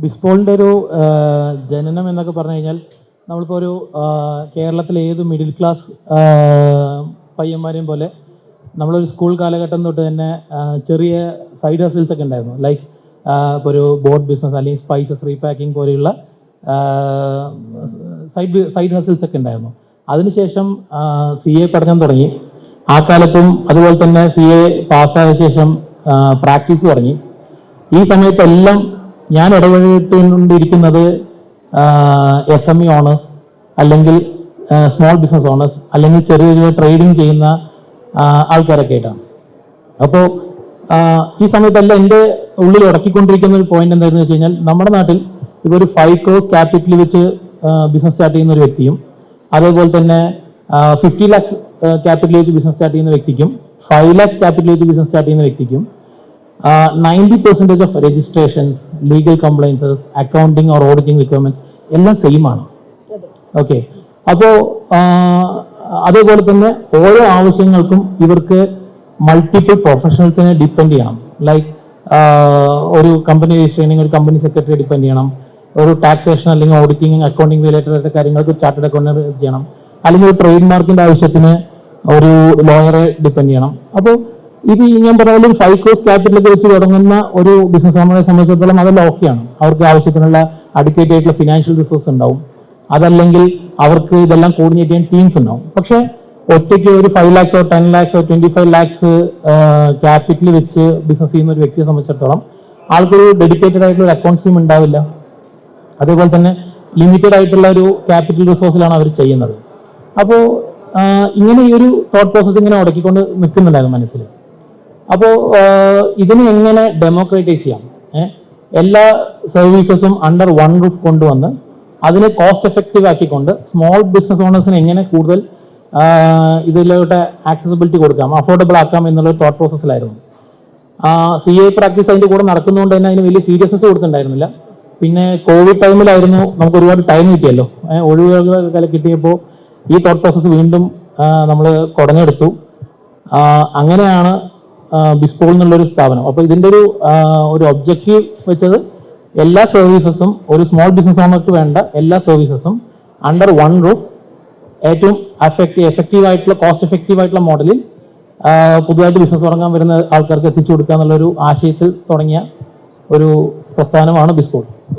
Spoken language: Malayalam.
ബിസ്പോളിൻ്റെ ഒരു ജനനം എന്നൊക്കെ പറഞ്ഞു കഴിഞ്ഞാൽ നമ്മളിപ്പോൾ ഒരു കേരളത്തിലെ ഏത് മിഡിൽ ക്ലാസ് പയ്യന്മാരെയും പോലെ നമ്മളൊരു സ്കൂൾ കാലഘട്ടം തൊട്ട് തന്നെ ചെറിയ സൈഡ് ഹസിൽസ് ഒക്കെ ഉണ്ടായിരുന്നു. ലൈക്ക് ഇപ്പോൾ ഒരു ബോട്ട് ബിസിനസ് അല്ലെങ്കിൽ സ്പൈസസ് റീപാക്കിംഗ് പോലെയുള്ള സൈഡ് ഹസിൽസ് ഒക്കെ ഉണ്ടായിരുന്നു. അതിനുശേഷം CA പഠനം തുടങ്ങി. ആ കാലത്തും അതുപോലെ തന്നെ CA പാസ്സായ ശേഷം പ്രാക്ടീസ് തുടങ്ങി. ഈ സമയത്തെല്ലാം ഞാൻ ഇടപെട്ടുകൊണ്ടിരിക്കുന്നത് SME ഓണേഴ്സ് അല്ലെങ്കിൽ സ്മോൾ ബിസിനസ് ഓണേഴ്സ് അല്ലെങ്കിൽ ചെറിയ ചെറിയ ട്രേഡിങ് ചെയ്യുന്ന ആൾക്കാരൊക്കെ ആയിട്ടാണ്. അപ്പോൾ ഈ സമയത്തെല്ലാം എൻ്റെ ഉള്ളിൽ ഉടക്കിക്കൊണ്ടിരിക്കുന്ന ഒരു പോയിന്റ് എന്തായിരുന്നു വെച്ച് കഴിഞ്ഞാൽ, നമ്മുടെ നാട്ടിൽ ഇപ്പോൾ ഒരു 5 crores ക്യാപിറ്റൽ വെച്ച് ബിസിനസ് സ്റ്റാർട്ട് ചെയ്യുന്ന ഒരു വ്യക്തിയും അതേപോലെ തന്നെ 50 lakhs ക്യാപിറ്റൽ വെച്ച് ബിസിനസ് സ്റ്റാർട്ട് ചെയ്യുന്ന വ്യക്തിക്കും 5 lakhs ക്യാപിറ്റൽ വെച്ച് ബിസിനസ് സ്റ്റാർട്ട് ചെയ്യുന്ന വ്യക്തിക്കും 90% of registrations, legal compliances, accounting or auditing requirements എല്ലാം സെയിം ആണ്. ഓക്കെ, അപ്പോൾ അതേപോലെ തന്നെ ഓരോ ആവശ്യങ്ങൾക്കും ഇവർക്ക് മൾട്ടിപ്പിൾ പ്രൊഫഷണൽസിനെ ഡിപ്പെൻഡ് ചെയ്യണം. ലൈക്ക് ഒരു കമ്പനി രജിസ്റ്റർ ചെയ്യണമെങ്കിൽ ഒരു കമ്പനി സെക്രട്ടറി ഡിപ്പെൻഡ് ചെയ്യണം, ഒരു ടാക്സേഷൻ അല്ലെങ്കിൽ ഓഡിറ്റിംഗ് അക്കൗണ്ടിങ് റിലേറ്റഡ് ആയിട്ട് കാര്യങ്ങൾക്ക് ചാർട്ടേഡ് അക്കൗണ്ടന്റ് ചെയ്യണം, അല്ലെങ്കിൽ ഒരു ട്രേഡ് മാർക്കിന്റെ ആവശ്യത്തിന് ഒരു ലോയറെ ഡിപ്പെൻഡ് ചെയ്യണം. അപ്പോൾ ഇത് ഞാൻ പറഞ്ഞ ഒരു 5 crores ക്യാപിറ്റലൊക്കെ വെച്ച് തുടങ്ങുന്ന ഒരു ബിസിനസ് ഓണറെ സംബന്ധിച്ചിടത്തോളം അതെല്ലാം ഓക്കെയാണ്. അവർക്ക് ആവശ്യത്തിനുള്ള അഡിക്വേറ്റ് ആയിട്ടുള്ള ഫിനാൻഷ്യൽ റിസോഴ്സ് ഉണ്ടാവും. അതല്ലെങ്കിൽ അവർക്ക് ഇതെല്ലാം കോർഡിനേറ്റ് ചെയ്യാൻ ടീംസ് ഉണ്ടാവും. പക്ഷെ ഒറ്റയ്ക്ക് ഒരു 5 lakhs 10 lakhs 25 lakhs ക്യാപിറ്റൽ വെച്ച് ബിസിനസ് ചെയ്യുന്ന ഒരു വ്യക്തിയെ സംബന്ധിച്ചിടത്തോളം ആൾക്കൊരു ഡെഡിക്കേറ്റഡ് ആയിട്ടുള്ള ഒരു അക്കൗണ്ട്സ് ടീം ഉണ്ടാവില്ല. അതേപോലെ തന്നെ ലിമിറ്റഡ് ആയിട്ടുള്ള ഒരു ക്യാപിറ്റൽ റിസോഴ്സിലാണ് അവർ ചെയ്യുന്നത്. അപ്പോൾ ഇങ്ങനെ ഈ ഒരു തോട്ട് പ്രോസസ് ഇങ്ങനെ ഉടക്കിക്കൊണ്ട് നിൽക്കുന്നുണ്ടായിരുന്നു മനസ്സിൽ. അപ്പോൾ ഇതിനെ എങ്ങനെ ഡെമോക്രറ്റൈസ് ചെയ്യാം, എല്ലാ സർവീസസും അണ്ടർ വൺ റൂഫ് കൊണ്ടുവന്ന് അതിനെ കോസ്റ്റ് എഫക്റ്റീവ് ആക്കിക്കൊണ്ട് സ്മോൾ ബിസിനസ് ഓണേഴ്സിന് എങ്ങനെ കൂടുതൽ ഇതിലോട്ട് ആക്സസിബിലിറ്റി കൊടുക്കാം, അഫോർഡബിൾ ആക്കാം എന്നുള്ള തോട്ട് പ്രോസസ്സിലായിരുന്നു. CA പ്രാക്ടീസ് അതിൻ്റെ കൂടെ നടക്കുന്നതുകൊണ്ട് തന്നെ അതിന് വലിയ സീരിയസ്നെസ് കൊടുത്തിട്ടുണ്ടായിരുന്നില്ല. പിന്നെ കോവിഡ് ടൈമിലായിരുന്നു, നമുക്ക് ഒരുപാട് ടൈം കിട്ടിയല്ലോ, ഒഴിവുകൾ കിട്ടിയപ്പോൾ ഈ തോട്ട് പ്രോസസ്സ് വീണ്ടും നമ്മൾ കുടഞ്ഞെടുത്തു. അങ്ങനെയാണ് ബിസ്പോൾ എന്നുള്ളൊരു സ്ഥാപനം. അപ്പോൾ ഇതിൻ്റെ ഒരു ഒബ്ജക്റ്റീവ് വെച്ചത് എല്ലാ സർവീസസും, ഒരു സ്മോൾ ബിസിനസ് ഓണർക്ക് വേണ്ട എല്ലാ സർവീസസും അണ്ടർ വൺ റൂഫ് ഏറ്റവും എഫക്റ്റീവ് ആയിട്ടുള്ള കോസ്റ്റ് എഫക്റ്റീവ് ആയിട്ടുള്ള മോഡലിൽ പുതുതായിട്ട് ബിസിനസ് തുടങ്ങാൻ വരുന്ന ആൾക്കാർക്ക് എത്തിച്ചു കൊടുക്കുക എന്നുള്ളൊരു ആശയത്തിൽ തുടങ്ങിയ ഒരു പ്രസ്ഥാനമാണ് ബിസ്പോൾ.